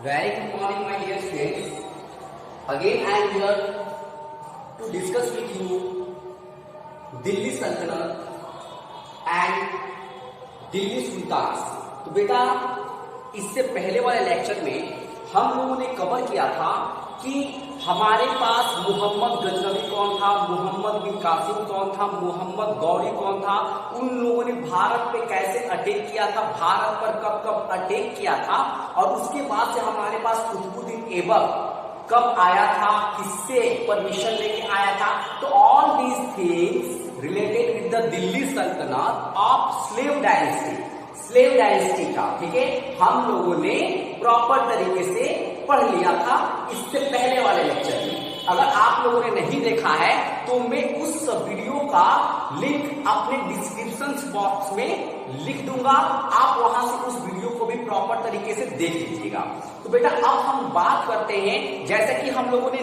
Very good morning, my dear students. Again, I am here to discuss with you Delhi सल्तनत and Delhi सुल्तान। तो बेटा, इससे पहले वाले लेक्चर में हम लोगों ने कवर किया था कि हमारे पास मोहम्मद गजनवी कौन था, मोहम्मद बिन कासिम कौन था, मोहम्मद गौरी कौन था, उन लोगों ने भारत पे कैसे अटैक किया था, भारत पर कब कब अटैक किया था, और उसके बाद से हमारे पास कुतुबुद्दीन ऐबक कब आया था, किससे परमिशन लेके आया था। तो all these things related with the Delhi सल्तनत ऑफ स्लेव डायनेस्टी का, ठीक है, हम लोगों ने प्रॉपर तरीके से पढ़ लिया था इससे पहले वाले लेक्चर में। अगर आप लोगों ने नहीं देखा है तो मैं उस वीडियो का लिंक अपने डिस्क्रिप्शन बॉक्स में लिख दूंगा, आप वहां से उस वीडियो को भी प्रॉपर तरीके से देख लीजिएगा। तो बेटा, अब हम बात करते हैं, जैसे कि हम लोगों ने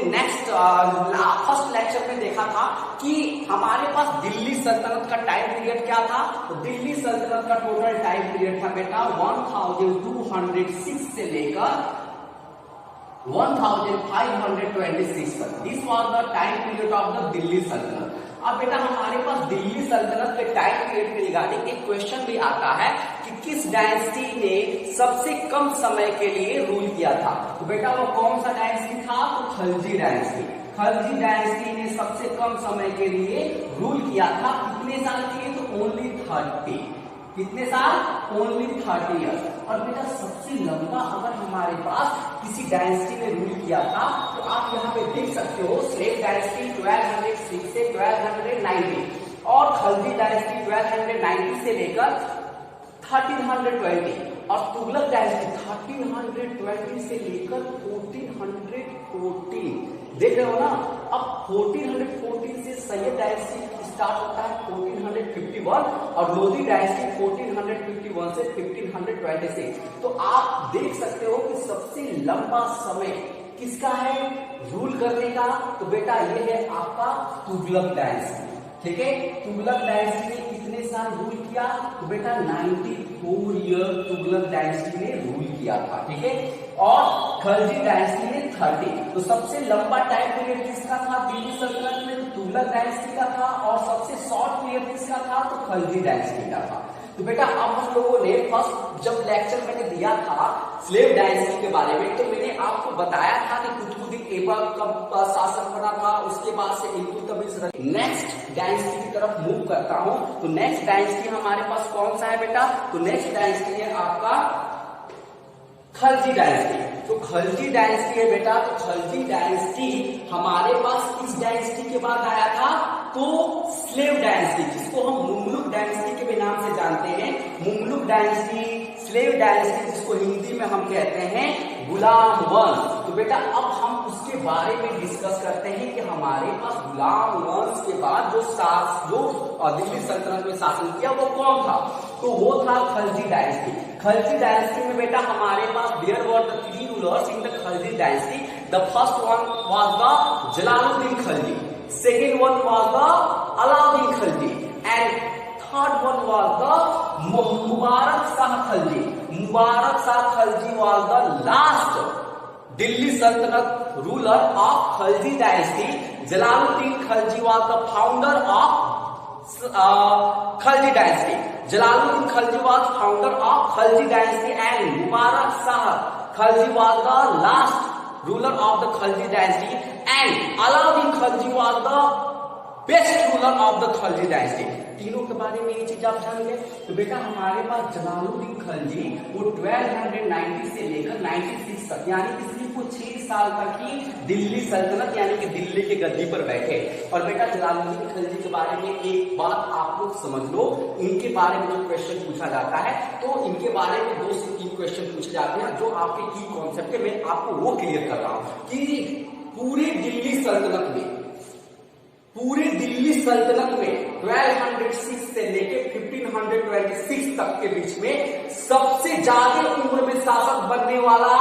फर्स्ट लेक्चर में देखा था कि हमारे पास दिल्ली सल्तनत का टाइम पीरियड क्या था। तो दिल्ली सल्तनत का टोटल टाइम पीरियड था बेटा 1206 से लेकर 1526 तक। This was the time period of the Delhi सल्तनत। अब बेटा, हमारे पास दिल्ली सल्तनत के टाइम पीरियड के रिगार्डिंग एक क्वेश्चन भी आता है कि किस डायनेस्टी ने सबसे कम समय के लिए रूल किया था। तो बेटा, वो कौन सा डायनेस्टी था? तो खलजी डायनेस्टी। खलजी डायनेस्टी ने सबसे कम समय के लिए रूल किया था। कितने साल के लिए? तो ओनली 30। कितने साल? Only 30 years. और बेटा, सबसे लंबा अगर हमारे पास किसी डायनेस्टी ने रूल किया था तो आप यहाँ पे देख सकते हो, स्लेव डायनेस्टी 1206 से 1290 और खलजी डायनेस्टी 1290 से लेकर 1320 और तुगलक डायनेस्टी 1320 से लेकर 1414। देख रहे हो ना। अब 1414 से सैयद डायनेस्टी स्टार्ट होता है 1451 और लोधी डायनेस्टी 1451 से 1526। तो आप देख सकते हो कि सबसे लंबा समय किसका है रूल करने का। तो बेटा, ये है आपका तुगलक डायनेस्टी, ठीक है। तुगलक डायनेस्टी ने कितने साल रूल किया? तो बेटा, 94 ईयर तुगलक डायनेस्टी ने रूल किया था, ठीक है। और खलजी डायनेस्टी ने 30। तो सबसे लंबा टाइम पीरियड किसका था दिल्ली सल्तनत में? तो तुगलक डायनेस्टी का था। और सबसे शॉर्ट पीरियड किसका था? तो खलजी डायनेस्टी का था। तो बेटा, अब हम लोगों ने फर्स्ट जब लेक्चर मैंने दिया था स्लेव डायनेस्टी के बारे में, तो मैंने आपको बताया था कि कुतुबुद्दीन ऐबक कब शासक बना था, उसके बाद से इल्तुतमिश। नेक्स्ट डायनेस्टी की तरफ मूव करता हूं। तो नेक्स्ट डायनेस्टी हमारे पास कौन सा है बेटा? तो नेक्स्ट डायनेस्टी है आपका खलजी डायनेस्टी। तो खलजी डायनेस्टी है बेटा। तो खलजी डायनेस्टी हमारे पास किस डायनेस्टी के बाद आया था? तो स्लेव डायनेस्टी, जिसको हम मुमलुक डायनेस्टी के भी नाम से जानते हैं। मुमलुक डायनेस्टी, स्लेव डायनेस्टी, जिसको हिंदी में हम कहते हैं गुलाम वंश। तो बेटा, अब हम उसके बारे में डिस्कस करते हैं कि हमारे पास गुलाम वंश के बाद जो दिल्ली सल्तनत में शासन किया वो कौन था? तो वो था खलजी डायनेस्टी। खलजी डायनेस्टी में बेटा हमारे पास there were the 3 rulers in the Khalji dynasty. The first one was the Jalaluddin Khalji, second one was the Alauddin Khalji and third one was the Mubarak Shah Khalji. Mubarak Shah Khalji was the last Delhi Sultanate ruler of Khalji dynasty. Jalaluddin Khalji was the founder of Khalji dynasty. Jalaluddin Khalji was founder of Khalji dynasty and Mubarak Shah Khalji was the last ruler of the Khalji dynasty and Alauddin Khalji was the best ruler of the Khalji dynasty. तीनों के बारे में ये चीज आप जान गए। तो बेटा, हमारे पास जलालुद्दीन खलजी वो 1290 से लेकर 96 तक, यानी कि सिर्फ वो 6 साल तक ही दिल्ली सल्तनत यानी कि दिल्ली के गद्दी पर बैठे। और बेटा, जलालुद्दीन खलजी के बारे में एक बात आप लोग समझ लो, इनके बारे में जो क्वेश्चन पूछा जाता है तो इनके बारे में 2 से 3 क्वेश्चन पूछे जाते हैं जो आपके की कॉन्सेप्ट है। मैं आपको वो क्लियर कर रहा हूं कि पूरे दिल्ली सल्तनत में 1206 से लेके 1526 तक के बीच में सबसे ज्यादा उम्र में शासक बनने वाला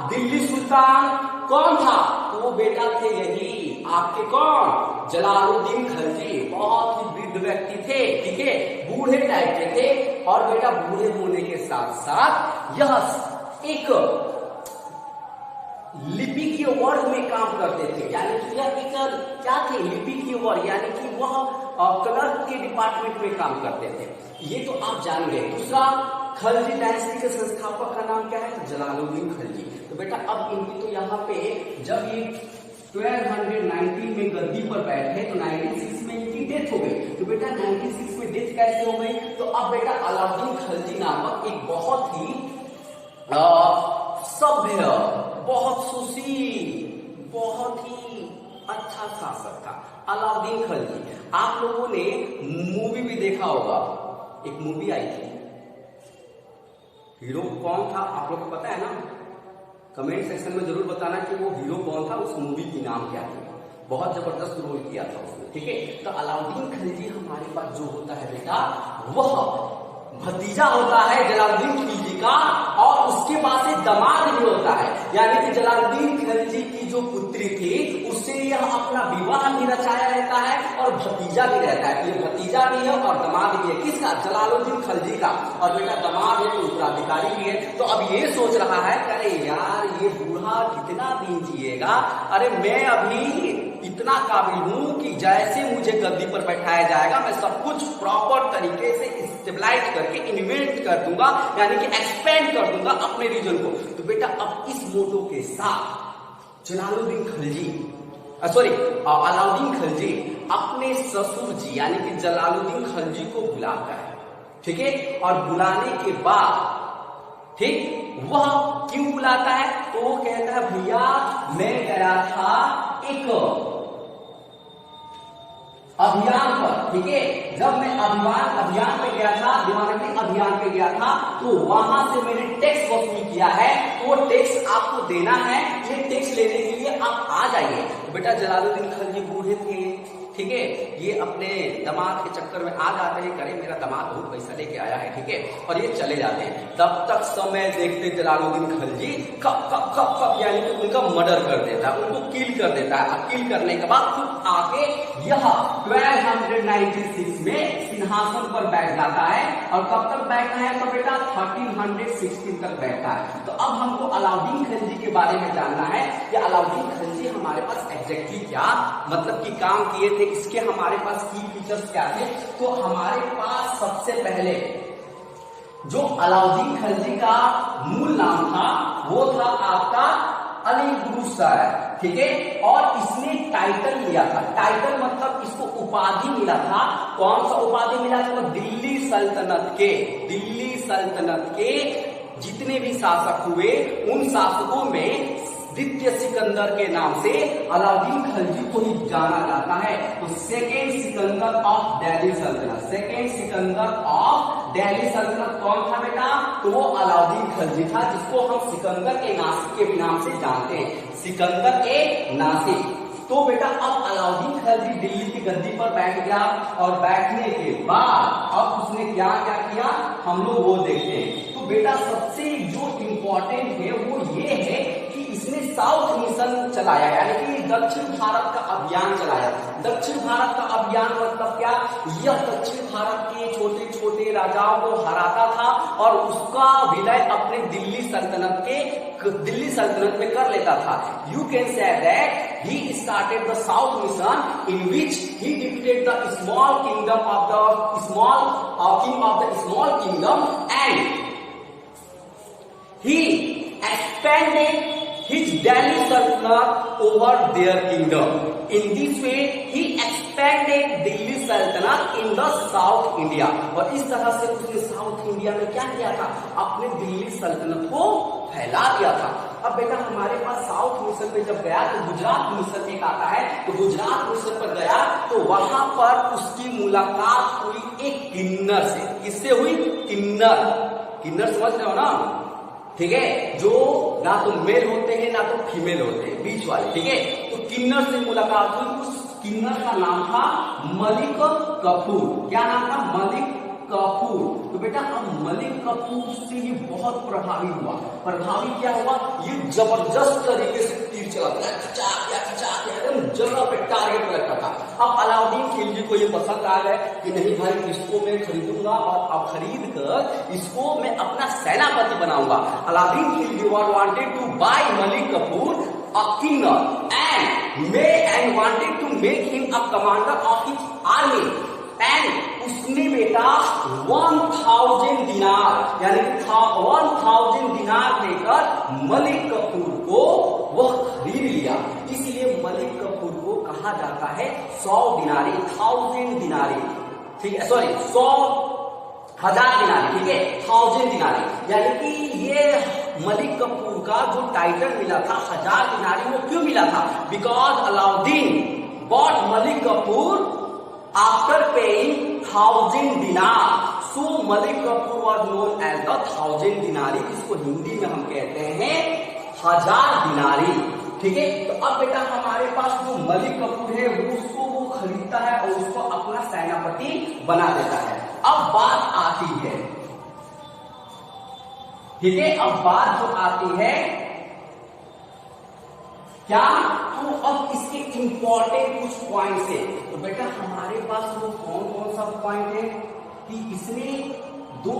दिल्ली सुल्तान कौन था? तो वो बेटा थे यही आपके कौन? जलालुद्दीन खलजी। बहुत ही वृद्ध व्यक्ति थे, ठीक है, बूढ़े टाइप के थे। और बेटा, बूढ़े होने के साथ साथ यह एक लिपिकीय वर्ग में काम करते थे, यानी कि यह एक क्या थे, लिपिकीय वर्ग, यानी कि वह क्लर्क के डिपार्टमेंट में काम करते थे। ये तो आप जान गए। दूसरा, खलजी डायनेस्टी के संस्थापक का नाम क्या है, जलालुद्दीन खलजी। तो बेटा अब इनकी तो यहाँ पे जब ये 1219 में गद्दी पर बैठे तो 96 में इनकी डेथ हो गई। तो बेटा 96 में डेथ कैसे हो गई, तो अब बेटा अलाउद्दीन खलजी नामक एक बहुत ही सभ्य, बहुत सुशील, बहुत ही अच्छा शासक था अलाउद्दीन खलजी। आप लोगों ने मूवी भी देखा होगा, एक मूवी आई थी, हीरो कौन था आप लोग को पता है ना, कमेंट सेक्शन में जरूर बताना कि वो हीरो कौन था, उस मूवी की नाम क्या थी। बहुत जबरदस्त रोल किया था उसने, ठीक है। तो अलाउद्दीन खलजी हमारे पास जो होता है बेटा, वह भतीजा होता है जलालुद्दीन खिलजी का, और उसके बाद से दामाद भी होता है, यानी कि जलालुद्दीन खिलजी की जो पुत्री थी उससे यह अपना विवाह भी रचाया रहता है और भतीजा भी रहता है। ये भतीजा भी है और दामाद भी है, किसका, जलालुद्दीन खिलजी का। और बेटा दामाद है तो उत्तराधिकारी भी है। तो अब ये सोच रहा है कि अरे यार ये बूढ़ा कितना दिन जिएगा, अरे मैं अभी इतना काबिल हूं कि जैसे मुझे गद्दी पर बैठाया जाएगा मैं सब कुछ प्रॉपर तरीके से स्टेबलाइज करके इन्वेंट कर दूंगा, यानी कि एक्सपेंड कर दूंगा अपने रीजन को। तो बेटा अब इस मोटो के साथ जलालुद्दीन खिलजी अलाउद्दीन खिलजी अपने ससुर जी यानी कि जलालुद्दीन खिलजी को बुलाता है, ठीक है। और बुलाने के बाद, ठीक, वह क्यों बुलाता है, तो वो कहता है भैया मैं गया था एक अभियान पर, ठीक है। जब मैं अभियान पे गया था, दिवानगी अभियान पे गया था, तो वहां से मैंने टैक्स वसूल किया है, तो वो टैक्स आपको देना है, ये टैक्स लेने के लिए आप आ जाइए। तो बेटा जलालुद्दीन खिलजी बूढ़े थे, ठीक है, ये अपने दामाद के चक्कर में आ जाते हैं, करे मेरा दामाद बहुत पैसा लेके आया है, ठीक है, और ये चले जाते हैं। तब तक समय देखते जलालुद्दीन खिलजी कब कब कब कब यानी कि उनका मर्डर कर देता है, उनको किल कर देता है। किल करने के बाद खुद आके यह 1296 में सिंहासन पर बैठ जाता है। और कब तक बैठा है, तो बेटा 1316 तक बैठा है। तो अब हमको अलाउद्दीन खिलजी के बारे में जानना है कि अलाउद्दीन खिलजी हमारे पास एग्जैक्टली क्या मतलब कि काम किए थे, इसके हमारे पास की फीचर्स क्या थे। तो हमारे पास सबसे पहले जो अलाउद्दीन खिलजी का मूल नाम था वो था आपका अली गुरु सर, ठीक है। और इसने टाइटल लिया था, टाइटल मतलब इसको उपाधि मिला था। कौन सा उपाधि मिला था, दिल्ली सल्तनत के जितने भी शासक हुए उन शासकों में द्वितीय सिकंदर के नाम से अलाउद्दीन खिलजी को ही जाना जाता है। तो सेकेंड सिकंदर ऑफ दिल्ली सल्तनत, सेकेंड सिकंदर ऑफ दिल्ली सल्तनत कौन था बेटा, तो वो अलाउद्दीन खिलजी था, जिसको हम सिकंदर ए नासिक के भी नाम से जानते हैं, सिकंदर ए नासिक। तो बेटा अब अलाउद्दीन खिलजी दिल्ली की गद्दी पर बैठ गया, और बैठने के बाद अब उसने क्या क्या किया हम लोग वो देखते हैं। तो बेटा सबसे जो इम्पोर्टेंट है वो ये है कि इसने साउथ मिशन चलाया, यानी कि दक्षिण भारत का अभियान चलाया। दक्षिण भारत का अभियान मतलब क्या, यह दक्षिण भारत के छोटे छोटे राजाओं को हराता था और उसका विलय अपने दिल्ली सल्तनत में कर लेता था। You can say that he started the south mission in which he defeated the small kingdom of the small kingdom, and he expanded his Delhi Sultanate over their kingdom. In this way he expanded Delhi Sultanate in the South India. और इस तरह से उसने south India में क्या किया था, अपने दिल्ली सल्तनत को फैला दिया था। अब बेटा हमारे पास साउथ मिशन पे जब गया तो गुजरात मिशन एक आता है, तो गुजरात मिशन पर गया तो वहां पर उसकी मुलाकात हुई एक किन्नर से। किससे हुई, किन्नर समझ रहे हो ना, ठीक है, जो ना तो मेल होते हैं ना तो फीमेल होते हैं, बीच वाले, ठीक है। तो किन्नर से मुलाकात हुई, उस किन्नर का नाम था मलिक कफूर। क्या नाम था, मलिक कफूर। तो बेटा अब मलिक कफूर से ये बहुत प्रभावी हुआ। प्रभावी क्या हुआ, ये जबरदस्त तरीके से तीर चलाता है, एकदम जगह पे टारगेट रखा था। अब अलाउद्दीन खिलजी को ये पसंद आ गए कि नहीं भाई इसको मैं खरीदूंगा और अब खरीद कर इसको मैं अपना सेनापति बनाऊंगा। Alauddin Khilji wanted to buy Malik Kafur a king and wanted to make him a commander of his army and उसने बेटा 1000 दिनार यानी कि 1000 दिनार देकर मलिक कफूर को वह खरीद लिया। इसलिए मलिक कफूर को कहा जाता है 100 दिनारी, 1000 दिनारी, ठीक है, सॉरी 1000 दिनारी, ठीक है, 1000 दिनारी। यानी कि ये मलिक कफूर का जो टाइटल मिला था 1000 दिनारी, वो क्यों मिला था? Because Alauddin bought Malik Kafur after paying 1000 दिनार, so Malik Kafur was known as the 1000 दिनारी। इसको हिंदी में हम कहते हैं 1000 दिनारी, ठीक है। तो अब बेटा हमारे पास जो मलिक कफूर है उसको वो खरीदता है और उसको अपना सेनापति बना देता है। अब बात आती है, ठीक है, अब बात जो आती है क्या, तो अब इसके इंपॉर्टेंट कुछ पॉइंट्स है। तो बेटा हमारे पास वो कौन कौन सा पॉइंट है कि इसने दो,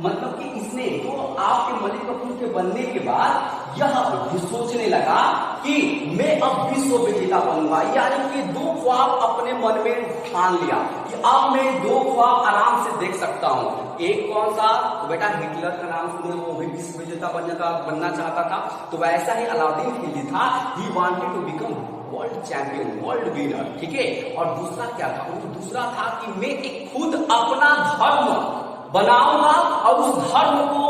मतलब कि इसने तो आपके मलिक कफूर के बनने के बाद यह सोचने लगा कि मैं अब विश्व विजेता बनूंगा। यानी कि 2 ख्वाब अपने मन में ठान लिया कि अब मैं 2 ख्वाब आराम से देख सकता हूं। एक कौन सा? तो बेटा हिटलर का नाम सुने, वो भी विश्व विजेता बनना चाहता था। तो वैसा ही अलाउद्दीन खिलजी था, ही wanted to become world champion, world winner, ठीक है। और दूसरा क्या था? दूसरा था कि मैं एक खुद अपना धर्म बनाऊंगा और उस धर्म को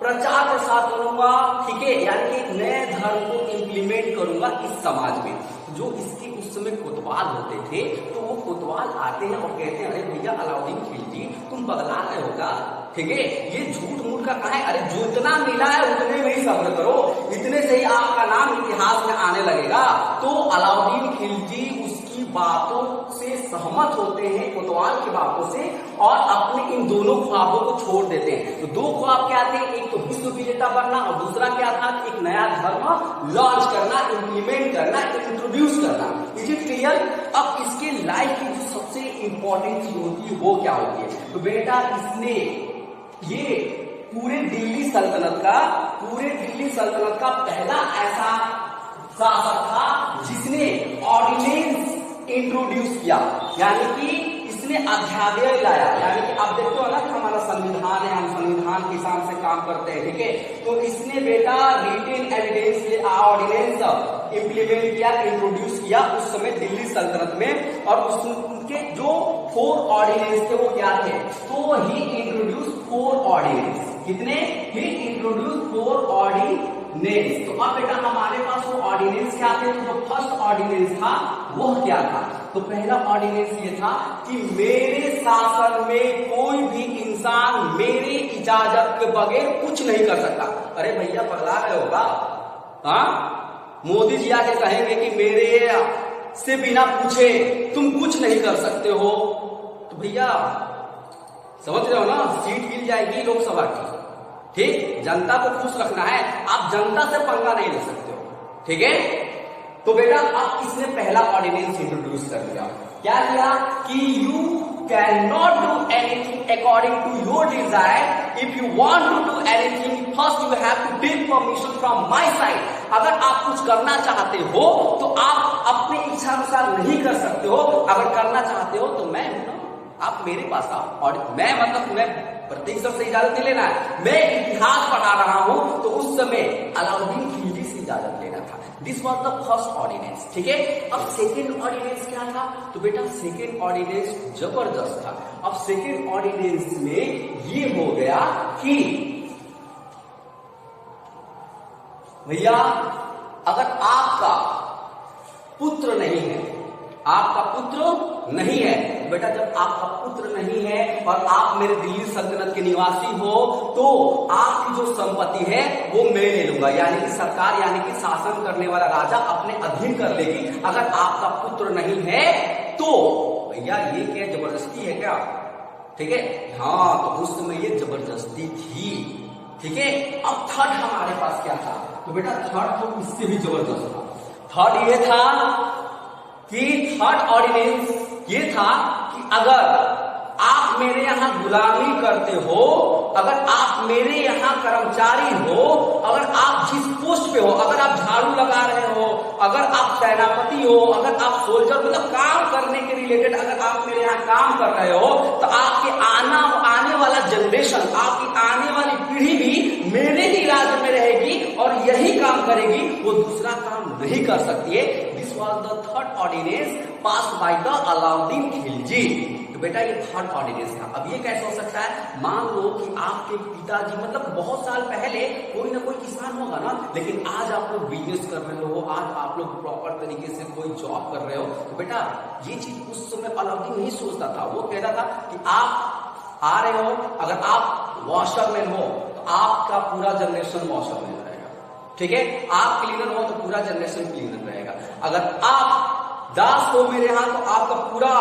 प्रचार प्रसार करूंगा, ठीक है, यानी कि एक नए धर्म को इंप्लीमेंट करूंगा इस समाज में। जो इसके उस समय कोतवाल होते थे, तो वो कोतवाल आते हैं और कहते हैं अरे भैया अलाउद्दीन खिलजी तुम बदला रहे होगा, ठीक है, ये झूठ मूठ का कहा है, अरे जो इतना मिला है उतने में ही सब्र करो, इतने से ही आपका नाम इतिहास में आने लगेगा। तो अलाउद्दीन खिलजी उसकी बातों से सहमत होते हैं, कोतवाल की बातों से, और अपने इन दोनों ख्वाबों को छोड़ देते हैं। तो 2 ख्वाब क्या थे? एक तो विश्व विजेता बनना और दूसरा क्या था? एक नया धर्म लॉन्च करना, इंप्लीमेंट करना, इंट्रोड्यूस करना। Is it clear? अब इसके लाइफ की जो सबसे इंपॉर्टेंट चीज होती है वो क्या होती है? तो बेटा इसने ये पूरे दिल्ली सल्तनत का पहला ऐसा शासक था जिसने ऑर्डिनेंस इंट्रोड्यूस किया, यानी कि इसने अध्यादेश लाया। यानी कि आप देखते हो ना कि हमारा संविधान है, हम संविधान के हिसाब से काम करते हैं, ठीक है। तो इसने बेटा रिटेन एविडेंस से ऑर्डिनेंस इंप्लीमेंट किया, इंट्रोड्यूस किया उस समय दिल्ली सल्तनत में। और उसके जो 4 ऑर्डिनेंस थे वो क्या थे? तो ही इंट्रोड्यूस 4 ऑर्डिनेंस। कितने? ही इंट्रोड्यूस 4 ऑर्डिनेंस। तो अब बेटा हमारे पास वो ऑर्डिनेंस क्या थे? तो जो फर्स्ट ऑर्डिनेंस था वह क्या था? तो पहला ऑर्डिनेंस ये था कि मेरे शासन में कोई भी इंसान मेरे इजाजत के बगैर कुछ नहीं कर सकता। अरे भैया पगला रहे होगा? हाँ, मोदी जी आके कहेंगे कि मेरे से बिना पूछे तुम कुछ नहीं कर सकते हो, तो भैया समझ रहे हो ना, सीट गिर जाएगी लोकसभा की, ठीक। जनता को खुश रखना है, आप जनता से पंगा नहीं ले सकते हो, ठीक है। तो बेटा अब इसने पहला ऑर्डिनेंस इंट्रोड्यूस कर दिया। क्या किया कि you can not do anything according to your desire. If you want to do anything first you have to take permission from my side. अगर आप कुछ करना चाहते हो तो आप अपने इच्छा अनुसार नहीं कर सकते हो, अगर करना चाहते हो तो मैं हूं ना, आप मेरे पास आओ। और मैं मतलब मैं प्रत्येक सबसे इजाजत नहीं लेना है, मैं इतिहास पढ़ा रहा हूं। तो उस समय अलाउद्दीन खिलजी से इजाजत लेना था। This was the first ordinance, ठीक है। अब सेकेंड ऑर्डिनेंस क्या था? तो बेटा सेकेंड ऑर्डिनेंस जबरदस्त था। अब सेकेंड ऑर्डिनेंस में ये हो गया कि भैया अगर आपका पुत्र नहीं है, आपका पुत्र नहीं है, बेटा जब आपका पुत्र नहीं है और आप मेरे दिल्ली सल्तनत के निवासी हो तो आपकी जो संपत्ति है वो मैं ले लूंगा। यानी कि सरकार, यानी कि शासन करने वाला राजा अपने अधीन कर लेगी। अगर आपका पुत्र नहीं है तो भैया ये क्या जबरदस्ती है क्या? ठीक है, हाँ, तो उस समय ये जबरदस्ती थी, ठीक है। अब थर्ड हमारे पास क्या था? तो बेटा थर्ड तो इससे भी जबरदस्त था। थर्ड ये था कि थर्ड ऑर्डिनेंस ये था कि अगर आप मेरे यहां गुलामी करते हो, अगर आप मेरे यहां कर्मचारी हो, अगर आप जिस पोस्ट पे हो, अगर आप झाड़ू लगा रहे हो, अगर आप सेनापति हो, अगर आप सोल्जर, मतलब काम करने के रिलेटेड अगर आप मेरे यहां काम कर रहे हो, तो आपके आने वाला जनरेशन, आपकी आने वाली पीढ़ी भी मेरे ही राज्य में रहेगी और यही काम करेगी, वो दूसरा काम नहीं कर सकती है। This was the third ordinance passed by the Alauddin Khilji. बेटा ये थर्ड ऑर्डिनेंस था। अब ये कैसे हो सकता है, मान लो कि आपके पिताजी, मतलब बहुत साल पहले कोई ना कोई किसान होगा ना, लेकिन आज आप लोग बिजनेस कर रहे हो, आज आप लोग प्रॉपर तरीके से कोई जॉब कर रहे हो, तो बेटा ये चीज उस समय अलाउद्दीन नहीं सोचता था। वो कहता था कि आप आ रहे हो, अगर आप वॉशरमैन हो तो आपका पूरा जनरेशन वॉशरमैन रहेगा, ठीक है, आप क्लीनर हो तो पूरा जनरेशन क्लीनर रहेगा, अगर आप दास हो मेरे यहां तो आपका पूरा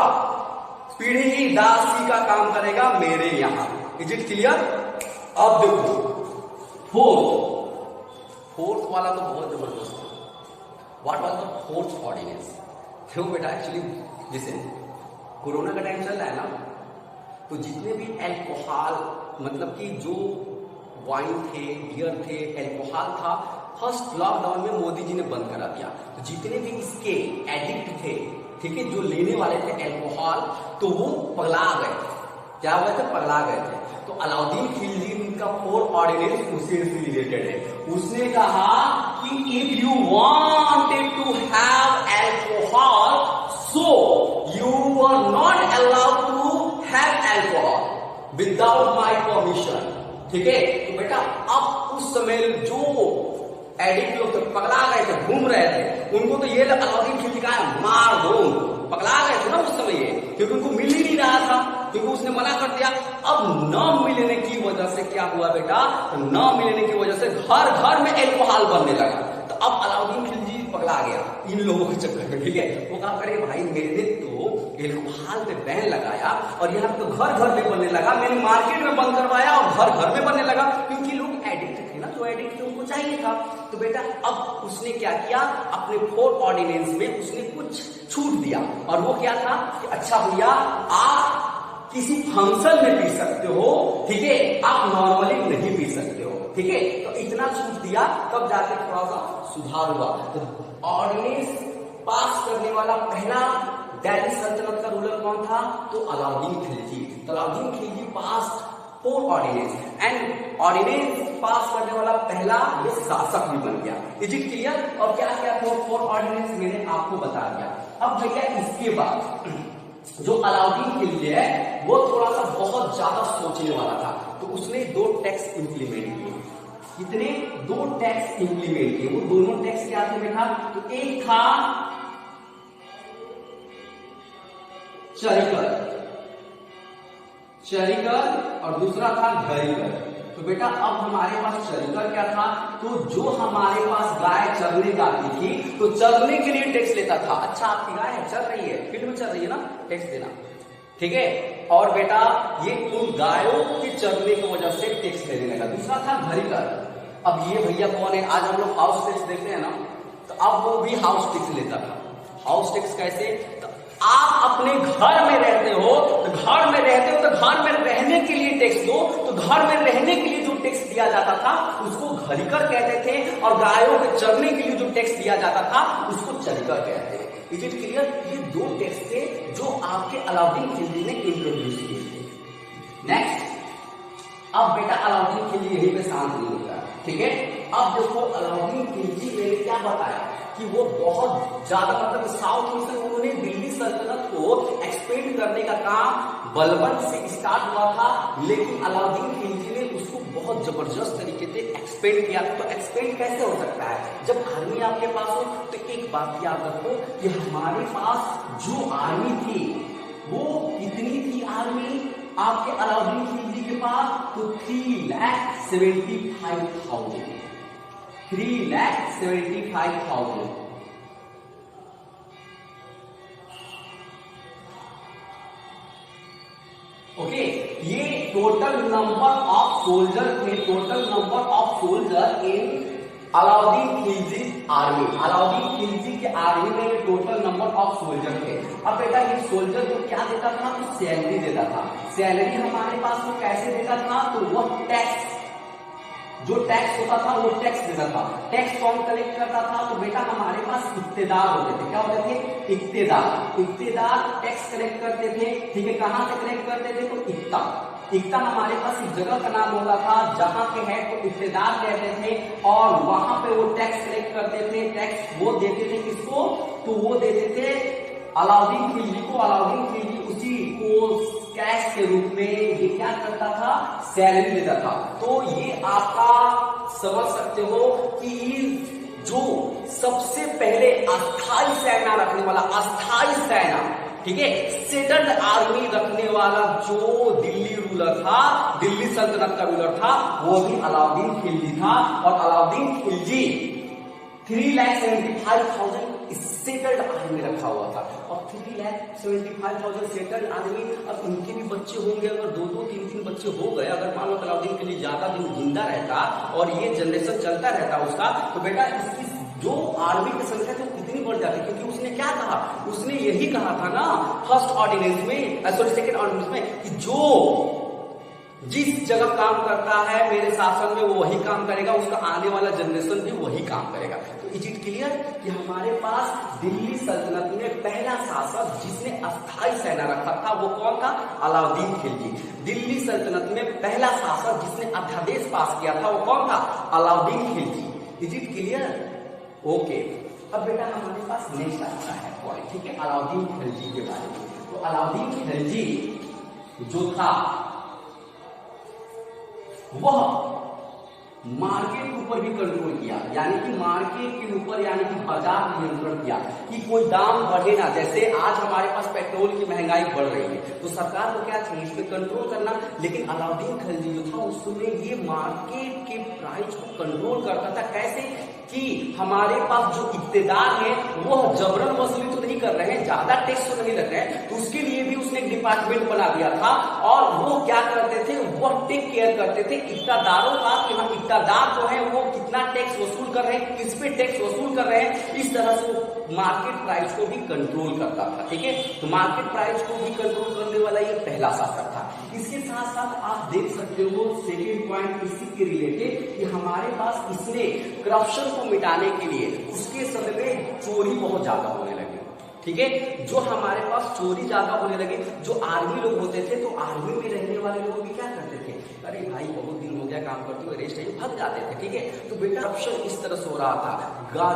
पीढ़ी ही दासी का काम करेगा मेरे यहां। Is it clear? अब देखो फोर्थ वाला तो बहुत जबरदस्त है। What was the fourth ordinance? देखो बेटा, एक्चुअली जैसे कोरोना का टाइम चल रहा है ना, तो जितने भी एल्कोहल, मतलब कि जो वाइन थे, बियर थे, एल्कोहल था, फर्स्ट लॉकडाउन में मोदी जी ने बंद करा दिया। तो जितने भी इसके एडिक्ट थे, ठीक है, जो लेने वाले थे एल्कोहल, तो वो पगला गए। क्या हुए थे? पगला गए थे। तो अलाउद्दीन खिलजी का फोर्थ ऑर्डिनेंस उसी से रिलेटेड है। उसने कहा कि if you wanted to have alcohol, so you are not allowed to have alcohol without my permission, ठीक है। तो बेटा अब उस समय जो एडिक्ट लोग थे, पगला गए थे, घूम रहे थे, उनको तो ये अलाउद्दीन खिलजी का मार दो, पगला गए थे ना उस समय ये, क्योंकि उनको मिल ही नहीं रहा था, क्योंकि उसने मना कर दिया। अब न मिलने की वजह से क्या हुआ बेटा, न मिलने की वजह से घर घर में एल्कोहल बनने लगा। तो अब अलाउद्दीन खिलजी पगला गया इन लोगों के चक्कर में, ठीक है। वो कहा करे भाई मैंने तो एल्कोहल पे बैन लगाया और यहाँ तो घर घर में बनने लगा, मैंने मार्केट में बंद करवाया और घर घर में बनने लगा, क्योंकि लोग एडिक्ट थे ना, जो एडिक्ट थे उनको चाहिए था। तो बेटा अब उसने क्या किया, अपने फोर्थ ऑर्डिनेंस में उसने कुछ छूट दिया, और वो क्या था कि अच्छा भैया आप किसी फंक्शन में पी सकते हो, ठीक है, आप नॉर्मली नहीं पी सकते हो, ठीक है। तो इतना छूट दिया, तब जाके थोड़ा सा सुधार हुआ। तो ऑर्डिनेंस पास करने वाला पहला दिल्ली सल्तनत का रूलर कौन था? तो अलाउद्दीन खिलजी। तो Alauddin Khilji pass four ordinance, and ordinance pass करने वाला पहला ये शासक भी बन गया। Is it clear? और क्या क्या फोर ऑर्डिनेंस मैंने आपको बता दिया। अब भैया इसके बाद जो अलाउद्दीन खिलजी है वो थोड़ा सा बहुत ज्यादा सोचने वाला था, तो उसने 2 टैक्स इंप्लीमेंट किए। कितने? 2 टैक्स इंप्लीमेंट किए। वो दोनों टैक्स क्या थे बेटा? तो एक था चरिकर और दूसरा था घरिकर। तो बेटा अब हमारे पास चरिकर क्या था? तो जो हमारे पास गाय चरने जाती थी तो चरने के लिए टैक्स लेता था। अच्छा आपकी गाय है, चल रही है, फील्ड में चल रही है ना, टैक्स देना, ठीक है। और बेटा ये उन गायों के चरने की वजह से टैक्स लेने लगा। दूसरा था घरिकर। अब ये भैया कौन है? आज हम लोग हाउस टैक्स देखते हैं ना, तो अब वो भी हाउस टैक्स लेता था। हाउस टैक्स कैसे? तो आप अपने घर में रहते हो, तो घर में रहते हो तो घर में रहने के लिए टैक्स दो। तो घर में रहने के लिए जो टैक्स दिया जाता था उसको घरिकर कहते थे, और गायों के चरने के लिए जो टैक्स दिया जाता था उसको चरिकर कहते थे। Is it clear? ये 2 टैक्स थे जो आपके अलाउद्दीन खिलजी ने इंट्रोड्यूस किए थे। नेक्स्ट, अब बेटा अलाउद्दीन खिलजी यहीं पे शांत नहीं होता, ठीक है। अब देखो अलाउद्दीन खिलजी ने क्या बताया कि वो बहुत ज्यादा, मतलब साउथ में से उन्होंने दिल्ली सल्तनत को एक्सपेंड करने का काम बलबन से स्टार्ट हुआ था, लेकिन अलाउद्दीन खिलजी ने उसको बहुत जबरदस्त तरीके से एक्सपेंड किया। तो एक्सपेंड कैसे हो सकता है? जब आर्मी आपके पास हो तो एक बात याद रखो कि हमारे पास जो आर्मी थी वो कितनी थी आर्मी आपके अलाउद्दीन खिलजी के पास? तो 3,75,000। 3,75,000। ओके, ये टोटल नंबर ऑफ सोल्जर थे, total number of soldier in Alauddin Khilji army, Alauddin Khilji के आर्मी में टोटल नंबर ऑफ सोल्जर थे। अब बेटा ये सोल्जर को क्या देता था, तो सैलरी देता था। सैलरी हमारे पास वो कैसे देता था, तो वो टैक्स, जो टैक्स होता था वो टैक्स देता था। टैक्स कौन कलेक्ट करता था, तो बेटा हमारे पास इक्तेदार होते थे। क्या होते थे, इक्तेदार। इक्तेदार टैक्स कलेक्ट करते थे, ठीक है। कहां से कलेक्ट करते थे, तो इक्ता। इक्ता हमारे पास एक जगह का नाम होता था जहां के हेड को इक्तेदार कहते थे, और वहां पे वो टैक्स कलेक्ट करते थे। टैक्स वो देते थे किसको, तो वो देते थे अलाउद्दीन खिलजी को। अलाउद्दीन खिलजी उसी को कैश के रूप में ये क्या करता था, सैलरी देता था। तो ये आपका समझ सकते हो कि जो सबसे पहले अस्थाई सेना रखने वाला, अस्थाई सेना, ठीक है, सेटल्ड आर्मी रखने वाला जो दिल्ली रूलर था, दिल्ली सल्तनत का रूलर था, वो भी अलाउद्दीन खिलजी था। और अलाउद्दीन खिलजी 3,75,000 सेटल्ड आर्मी रखा हुआ था। और 3,75,000 सेटल्ड आर्मी, अब इनके भी बच्चे होंगे, अगर 2-2, 3-3 बच्चे हो गए, अगर मान लो अलाउद्दीन खिलजी ज्यादा दिन जिंदा रहता और ये जनरेशन चलता रहता उसका, तो बेटा इसकी जो आर्मी की संख्या थी कितनी बढ़ जाती। क्योंकि उसने क्या कहा, उसने यही कहा था ना फर्स्ट ऑर्डिनेंस में, सॉरी सेकेंड ऑर्डिनेंस में, कि जो जिस जगह काम करता है मेरे शासन में वो वही काम करेगा, उसका आने वाला जनरेशन भी वही काम करेगा। तो इज इट क्लियर कि हमारे पास दिल्ली सल्तनत में पहला शासक जिसने अस्थाई सेना रखा था वो कौन था, अलाउद्दीन खिलजी। दिल्ली सल्तनत में पहला शासक जिसने अध्यादेश पास किया था वो कौन था, Alauddin Khilji. Is it clear, okay. अब बेटा हमारे पास नेक्स्ट आता है पॉइंट, ठीक है, अलाउद्दीन खिलजी के बारे में। तो अलाउद्दीन खिलजी जो था वह मार्केट के ऊपर भी कंट्रोल किया, यानी कि मार्केट के ऊपर, यानी कि बाजार नियंत्रण किया कि कोई दाम बढ़े ना। जैसे आज हमारे पास पेट्रोल की महंगाई बढ़ रही है, तो सरकार को क्या चाहिए, इस पे कंट्रोल करना। लेकिन अलाउद्दीन खिलजी जो था उसमें ये मार्केट के प्राइस को कंट्रोल करता था। कैसे कि हमारे पास जो इक्तेदार है वो जबरन वसूली तो नहीं कर रहे हैं, ज्यादा टैक्स तो नहीं लग रहे हैं, तो उसके लिए भी उसने एक डिपार्टमेंट बना दिया था। और वो क्या करते थे, वो टेक केयर करते थे इक्तादारों का कि हम इक्तादार जो है वो कितना टैक्स वसूल कर रहे हैं, किस पे टैक्स वसूल कर रहे हैं। इस तरह से मार्केट प्राइस को भी कंट्रोल करता था, ठीक है। तो मार्केट प्राइस को भी कंट्रोल करने वाला ये पहला शासक था। इसके साथ साथ आप देख सकते हो सेकेंड पॉइंट इसी के रिलेटेड कि हमारे पास इसने करप्शन को मिटाने के लिए उसके समय में चोरी बहुत ज्यादा होने लगी, ठीक है। जो हमारे पास चोरी ज्यादा होने लगे, जो आर्मी लोग होते थे, तो आर्मी में रहने वाले लोग भी क्या करते थे, अरे भाई बहुत दिन हो गया काम करते हुए, रेस्ट है, भाग जाते थे, ठीक है। तो बेटा करप्शन इस तरह से हो रहा था,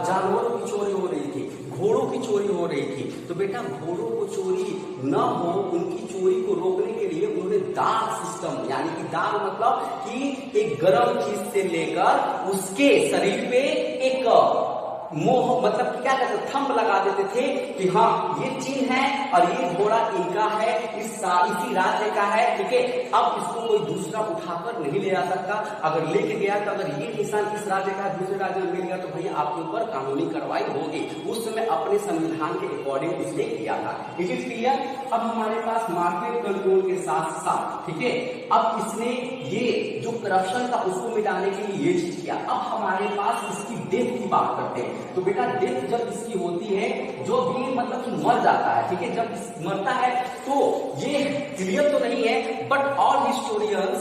जानवरों की चोरी हो रही थी, घोड़ों की चोरी हो रही थी। तो बेटा घोड़ों को चोरी न हो, उनकी चोरी को रोकने के लिए उन्होंने दाग सिस्टम, यानी कि दाग मतलब कि एक गर्म चीज से लेकर उसके शरीर पे एक मोह, मतलब क्या कहते थे, थंब लगा देते थे कि हाँ ये चीन है और ये घोड़ा इनका है, इसी राज्य का है, ठीक है। अब इसको कोई दूसरा उठाकर नहीं ले आ सकता, अगर लेके गया तो अगर ये निशान इस राज्य का दूसरे राज्य में मिल गया तो भैया आपके ऊपर कानूनी कार्रवाई होगी। उस समय अपने संविधान के अकॉर्डिंग इसने किया था। It is clear. अब हमारे पास मार्केट कंट्रोल के साथ साथ, ठीक है, अब इसने ये जो करप्शन था उसको मिटाने के लिए ये चीज किया। अब हमारे पास इसकी डेथ की बात करते हैं। तो बेटा डेथ जब इसकी होती है, जो भी मतलब कि मर जाता है, ठीक है, जब मरता है तो ये क्लियर तो नहीं है, but all historians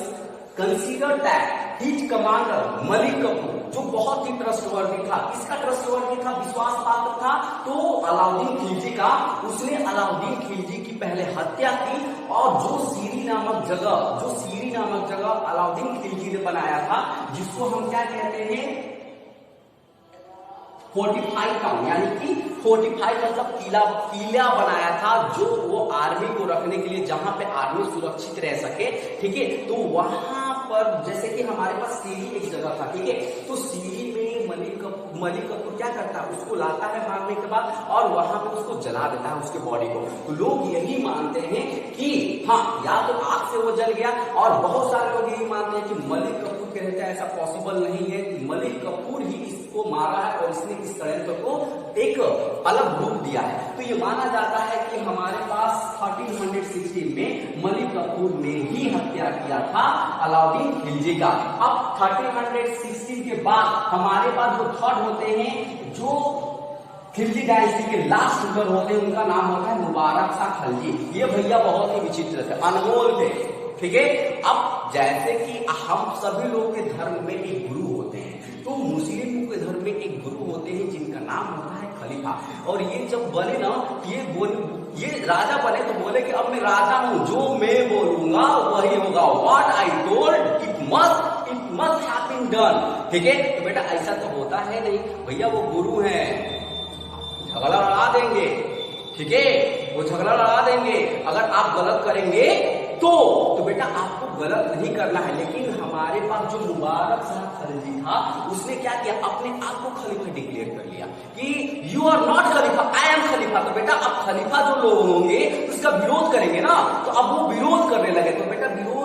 consider that his commander Malik Kafur, जो बहुत ही ट्रस्टवर्दी था, किसका ट्रस्टवर्दी था, विश्वास पात्र था, तो अलाउद्दीन खिलजी का। उसने अलाउद्दीन खिलजी की पहले हत्या की और जो सीरी नामक जगह अलाउद्दीन खिलजी ने बनाया था, जिसको हम क्या कहते हैं, फोर्टिफाइड टाउन, यानी कि फोर्टिफाइड मतलब किला बनाया था, जो वो आर्मी को रखने के लिए, जहां पे आर्मी सुरक्षित रह सके, ठीक है। तो वहां पर जैसे कि हमारे पास सीरी एक जगह था, ठीक है, तो सीरी में मलिक कफूर क्या करता है, उसको लाता है मारने के बाद और वहां पे उसको जला देता है, उसके बॉडी को। तो लोग यही मानते हैं कि हाँ या तो आग से वो जल गया, और बहुत सारे लोग यही मानते हैं कि मलिक कफूर के रहते ऐसा पॉसिबल नहीं है, कि मलिक कफूर ही इसको मारा है और इसने इस षड्यंत्र को एक अलग रूप दिया है। तो ये माना जाता है कि हमारे पास 1316 में मलिक कफूर ने ही हत्या किया था अलाउद्दीन खिलजी का। अब 1316 के बाद हमारे पास जो थर्ड होते हैं, जो खिलजी डायनेस्टी के लास्ट रूलर होते हैं, उनका नाम होता है मुबारक शाह खिलजी। ये भैया बहुत ही विचित्र थे, अनमोल थे, ठीक है। अब जैसे कि हम सभी लोग के धर्म में एक गुरु होते हैं, तो मुस्लिमों के धर्म में एक गुरु होते हैं जिनका नाम होता है खलीफा। और ये जब बने ना, ये राजा बने तो बोले कि अब मैं राजा हूं, जो मैं बोलूंगा वही होगा, what I told it must have been done, ठीक है। तो बेटा ऐसा तो होता है नहीं भैया, वो गुरु हैं, झगड़ा लड़ा देंगे, ठीक है, वो झगड़ा लड़ा देंगे। अगर आप गलत करेंगे तो बेटा आपको गलत नहीं करना है। लेकिन हमारे पास जो मुबारक शाह खिलजी था, उसने क्या किया, अपने आप को खलीफा डिक्लेयर कर लिया कि you are not khalifa, I am khalifa. तो बेटा अब खलीफा जो लोग होंगे उसका विरोध करेंगे ना, तो अब वो विरोध करने लगे। तो बेटा विरोध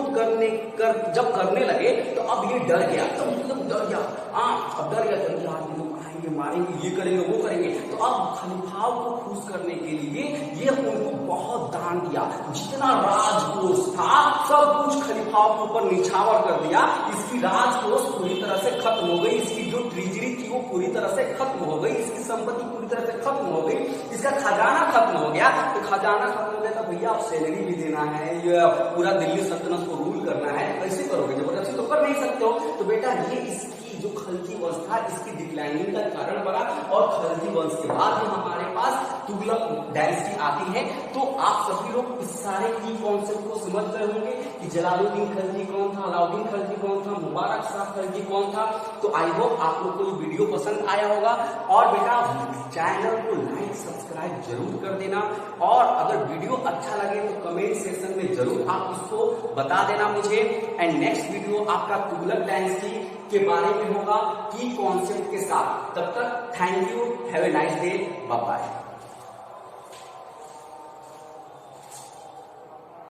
जब करने लगे तो अब ये डर गया, तो मतलब डर गया, अब डर गया, चलो यार लोग आएंगे, मारेंगे, ये करेंगे, वो करेंगे। तो अब खलीफाओं को खुश करने के लिए ये उनको बहुत दान दिया, जितना राजकोष था सब कुछ खलीफाओं के ऊपर निछावर कर दिया। इसकी राजकोष पूरी तरह से खत्म हो गई, इसकी जो ट्रेजरी थी वो पूरी तरह से खत्म हो गई, इसकी संपत्ति पूरी तरह से खत्म हो गई, इसका खजाना खत्म हो गया। तो खजाना खत्म हो गया तो भैया आप सैलरी भी देना है, ये पूरा दिल्ली सल्तनत को रूल करना है, कैसे करोगे, जबरदस्ती तो कर नहीं सकते हो। तो बेटा ये इसकी जो खिलजी वंश था, इसकी डिक्लाइनिंग का कारण बना। और खिलजी वंश के बाद में हमारे पास तुगलक डायनेस्टी आती है। तो आप सभी लोग इस सारे की कॉन्सेप्ट को समझ रहे होंगे कि जलालुद्दीन खिलजी कौन था, अलाउद्दीन खिलजी कौन था, मुबारक शाह खिलजी कौन था। तो आई होप आप लोग को ये वीडियो पसंद आया होगा। और बेटा चैनल को लाइक सब्सक्राइब जरूर कर देना, और अगर वीडियो अच्छा लगे तो कमेंट सेक्शन में जरूर आप उसको बता देना मुझे। एंड नेक्स्ट वीडियो आपका तुगलक डायनेस्टी के बारे में होगा की कॉन्सेप्ट के साथ। तब तक thank you, have a nice day, bye bye.